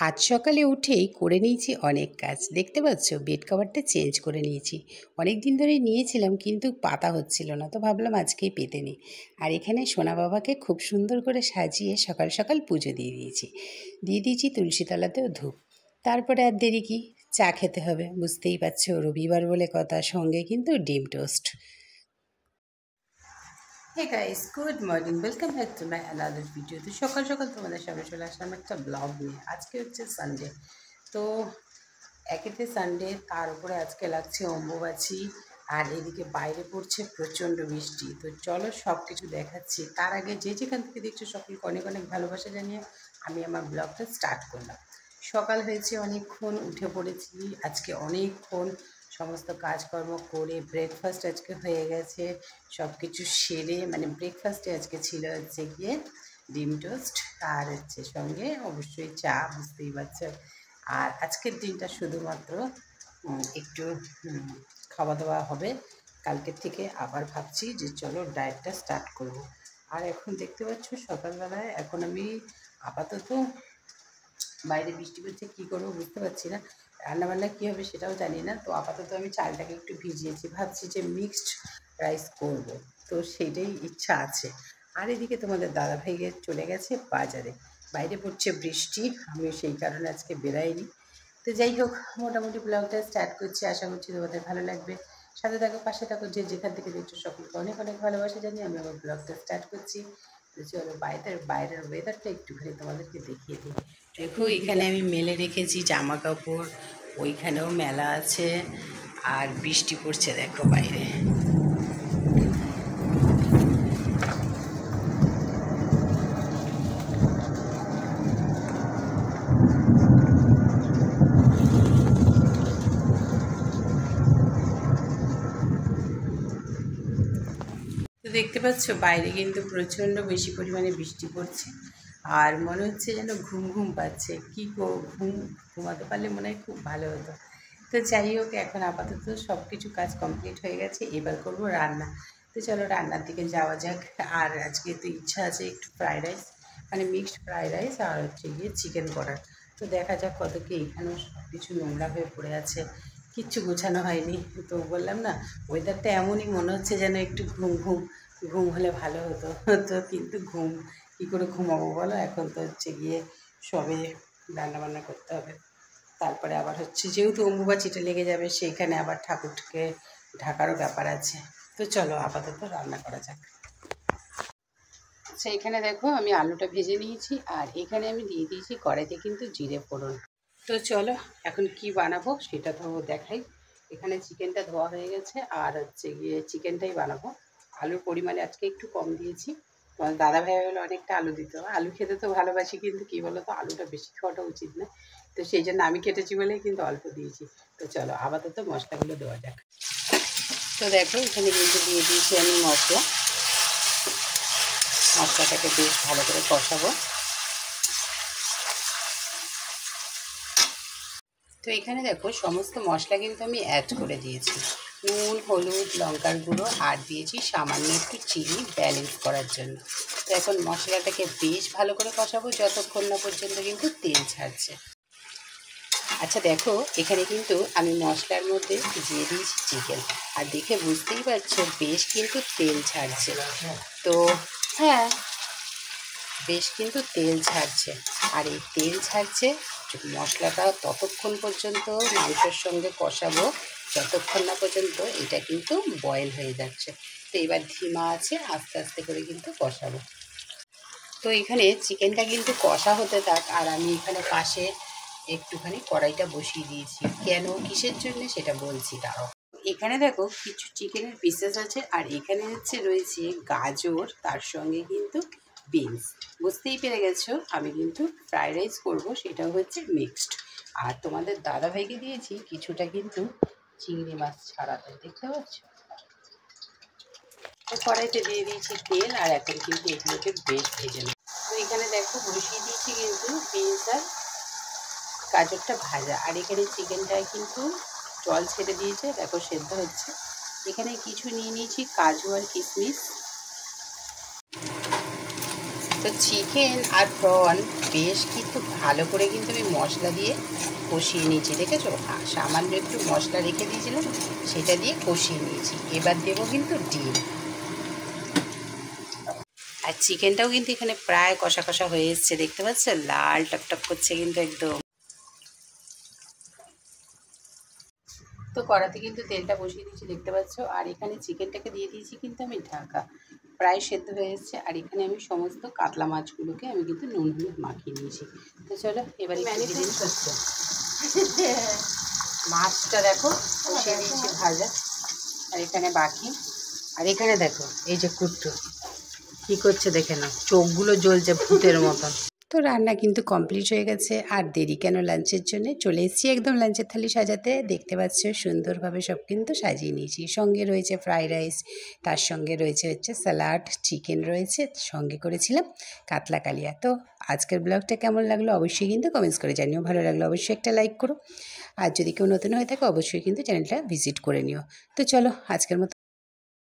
আজ সকালে উঠেই করে নিয়েছি অনেক কাজ। দেখতে পাচ্ছ বেড কভারটা চেঞ্জ করে নিয়েছি। অনেক দিন ধরেই নিয়েছিলাম কিন্তু পাতা হচ্ছিল না, তো ভাবলাম আজকেই পেতে নিই। আর এখানে সোনা বাবাকে খুব সুন্দর করে সাজিয়ে সকাল সকাল পুজো দিয়ে দিয়েছি তুলসীতলাতেও ধূপ। তারপরে আর দেরি কি, চা খেতে হবে। বুঝতেই পারছো রবিবার বলে কথা, সঙ্গে কিন্তু ডিম toast. Hey guys, good morning, welcome back to my another video. তো সকাল সকাল তোমাদের সামনে চলে আসলাম একটা ব্লগ নিয়ে। আজকে হচ্ছে সানডে, তো একেতে সানডে, তার উপরে আজকে লাগছে অম্বুবাচী, আর এদিকে বাইরে পড়ছে প্রচণ্ড বৃষ্টি। তো চলো সব কিছু দেখাচ্ছি। তার আগে যে যেখান থেকে দেখছো সকলকে অনেক অনেক ভালোবাসা জানিয়ে আমি আমার ব্লগটা স্টার্ট করলাম। সকাল হয়েছে, অনেকক্ষণ উঠে পড়েছি আজকে, অনেকক্ষণ সমস্ত কাজকর্ম করে ব্রেকফাস্ট আজকে হয়ে গেছে। সব কিছু সেরে, মানে ব্রেকফাস্টে আজকে ছিল হচ্ছে গিয়ে ডিম টোস্ট, আর হচ্ছে সঙ্গে অবশ্যই চা, বুঝতেই পারছো। আর আজকের দিনটা শুধুমাত্র একটু খাওয়া দাওয়া হবে। কালকের থেকে আবার ভাবছি যে চলো ডায়েটটা স্টার্ট করব। আর এখন দেখতে পাচ্ছ সকালবেলায় এখন আমি আপাতত বাইরে বৃষ্টি পড়ছে, কী করবো বুঝতে পারছি না। রান্নাবান্না কী হবে সেটাও জানি না। তো আপাতত আমি চালটাকে একটু ভিজিয়েছি, ভাবছি যে মিক্সড রাইস করব, তো সেইটাই ইচ্ছা আছে। আর এদিকে তোমাদের দাদাভাই চলে গেছে বাজারে। বাইরে পড়ছে বৃষ্টি, আমি সেই কারণে আজকে বেরাইনি। তো যাই হোক, মোটামুটি ব্লগটা স্টার্ট করছি, আশা করছি তোমাদের ভালো লাগবে। সাথে থাকো, পাশে থাকো, যে যেখান থেকে দেখছো সকলকে অনেক অনেক ভালোবাসা জানিয়ে আমি আমার ব্লগটা স্টার্ট করছি। তো চলো বাইরের ওয়েদারটা একটুখানি তোমাদেরকে দেখিয়ে দিই। দেখো এখানে আমি মেলে রেখেছি জামা কাপড়, ওইখানেও মেলা আছে, আর বৃষ্টি পড়ছে দেখো বাইরে। তো দেখতে পাচ্ছ বাইরে কিন্তু প্রচণ্ড বেশি পরিমাণে বৃষ্টি পড়ছে, আর মনে হচ্ছে যেন ঘুম ঘুম পাচ্ছে। কী ঘুমাতে পারলে মনে হয় খুব ভালো হতো। তো যাই হোক, এখন আপাতত সব কিছু কাজ কমপ্লিট হয়ে গেছে, এবার করব রান্না। তো চলো রান্নার দিকে যাওয়া যাক। আর আজকে তো ইচ্ছা আছে একটু ফ্রাইড রাইস, মানে মিক্সড ফ্রাইড রাইস, আর হচ্ছে গিয়ে চিকেন করার। তো দেখা যাক কত কি। এখানেও সব কিছু নোংরা হয়ে পড়ে আছে, কিচ্ছু গোছানো হয়নি। তো বললাম না, ওয়েদারটা এমনই, মনে হচ্ছে যেন একটু ঘুম হলে ভালো হতো। তো কিন্তু কী করে ঘুমাবো বলো, এখন তো হচ্ছে গিয়ে সবে রান্নাবান্না করতে হবে। তারপরে আবার হচ্ছে যেহেতু অম্বুবাচীটা লেগে যাবে, সেইখানে আবার ঠাকুরকে ঢাকারও ব্যাপার আছে। তো চলো আপাতত রান্না করা যাক। আচ্ছা, এখানে দেখো আমি আলুটা ভেজে নিয়েছি, আর এখানে আমি দিয়ে দিয়েছি কড়াইতে কিন্তু জিরে ফোড়ন। তো চলো এখন কি বানাবো সেটা তো দেখাই। এখানে চিকেনটা ধোয়া হয়ে গেছে, আর হচ্ছে গিয়ে চিকেনটাই বানাবো। আলুর পরিমাণে আজকে একটু কম দিয়েছি। তোমার দাদাভাই হলে অনেকটা আলু দিতে হবে। আলু খেতে তো ভালোবাসি, কিন্তু কী বলো তো, আলুটা বেশি খাওয়াটা উচিত না। তো সেই জন্য আমি কেটেছি বলেই কিন্তু অল্প দিয়েছি। তো চলো আপাতত মশলাগুলো দেওয়া যাক। তো দেখো এখানে কিন্তু দিয়ে দিয়েছি আমি মশলাটাকে বেশ ভালো করে কষাবো। তো এখানে দেখো সমস্ত মশলা কিন্তু আমি অ্যাড করে দিয়েছি। নুন, হলুদ, লঙ্কার গুঁড়ো, আর দিয়েছি সামান্য একটু চিনি ব্যালেন্স করার জন্য। তো এখন মশলাটাকে বেশ ভালো করে কষাবো যতক্ষণ না পর্যন্ত কিন্তু তেল ছাড়ছে। আচ্ছা দেখো, এখানে কিন্তু আমি মশলার মধ্যে দিয়ে দিয়েছি চিকেন, আর দেখে বুঝতেই পারছো বেশ কিন্তু তেল ছাড়ছে। তো হ্যাঁ, বেশ কিন্তু তেল ছাড়ছে। আর এই তেল ছাড়ছে, মশলাটা ততক্ষণ পর্যন্ত মাংসের সঙ্গে কষাবো যতক্ষণ না পর্যন্ত এটা কিন্তু বয়েল হয়ে যাচ্ছে। তো এবার ধিমা আছে, আস্তে আস্তে করে কিন্তু কষাবো। তো এখানে চিকেনটা কিন্তু কষা হতে থাক, আর আমি এখানে পাশে একটুখানি কড়াইটা বসিয়ে দিয়েছি। কেন, কিসের জন্য সেটা বলছি দাঁড়াও। এখানে দেখো কিছু চিকেনের পিসেস আছে, আর এখানে রয়েছে গাজর, তার সঙ্গে কিন্তু বিনস। বুঝতেই পেরে গেছো আমি কিন্তু ফ্রাইড রাইস করবো, সেটাও হচ্ছে মিক্সড। আর তোমাদের দাদাভাইকে দিয়েছি কিছুটা কিন্তু চিংড়ি মাছ ছাড়াতে, দেখতে পাচ্ছ। তো কড়াইতে দিয়ে দিয়েছি তেল, আর এখন কিন্তু এগুলোকে বেশ ভেজে নেব। তো এখানে দেখো বসিয়ে দিয়েছি কিন্তু বিনস আর গাজরটা ভাজা, আর এখানে চিকেনটায় কিন্তু জল ছেড়ে দিয়েছে, দেখো সেদ্ধ হচ্ছে। এখানে কিছু নিয়ে নিয়েছি কাজু আর কিশমিশ, তো চিকেন আর প্রন বেশ কিন্তু ভালো করে কিন্তু আমি মশলা দিয়ে কষিয়ে নিয়েছি, দেখেছো? সামান্য একটু মশলা রেখে দিয়েছিলাম, সেটা দিয়ে কষিয়ে নিয়েছি। এবার দেবো কিন্তু ডিম। আর চিকেনটাও কিন্তু এখানে প্রায় কষা কষা হয়ে এসছে, দেখতে পাচ্ছ লাল টকটক করছে কিন্তু একদম। তো কড়াতে কিন্তু তেলটা বসিয়ে দিয়েছি, দেখতে পাচ্ছ। আর এখানে চিকেনটাকে দিয়ে দিয়েছি কিন্তু আমি ঢাকা, প্রায় সেদ্ধ হয়ে এসছে। আর এখানে আমি সমস্ত কাতলা মাছগুলোকে আমি কিন্তু নুন হলুদ মাখিয়ে নিয়েছি। তো চলো এবারে ম্যারিনেট হচ্ছে মাছটা, দেখো কষিয়ে দিয়েছি ভাজা। আর এখানে বাকি, আর এখানে দেখো এই যে কুট্টু কী করছে দেখে নাও, চোখগুলো জ্বলছে ভূতের মতন। তো রান্না কিন্তু কমপ্লিট হয়ে গেছে, আর দেরি কেন লাঞ্চের জন্য চলে এসেছি একদম লাঞ্চের থালি সাজাতে। দেখতে পাচ্ছ সুন্দরভাবে সব কিন্তু সাজিয়ে নিয়েছি। সঙ্গে রয়েছে ফ্রাইড রাইস, তার সঙ্গে রয়েছে স্যালাড, চিকেন রয়েছে, সঙ্গে করেছিলাম কাতলা কালিয়া। তো আজকের ব্লগটা কেমন লাগলো অবশ্যই কিন্তু কমেন্টস করে জানিও। ভালো লাগলো অবশ্যই একটা লাইক করো, আর যদি কেউ নতুন হয়ে থাকে অবশ্যই কিন্তু চ্যানেলটা ভিজিট করে নিও। তো চলো আজকের মতো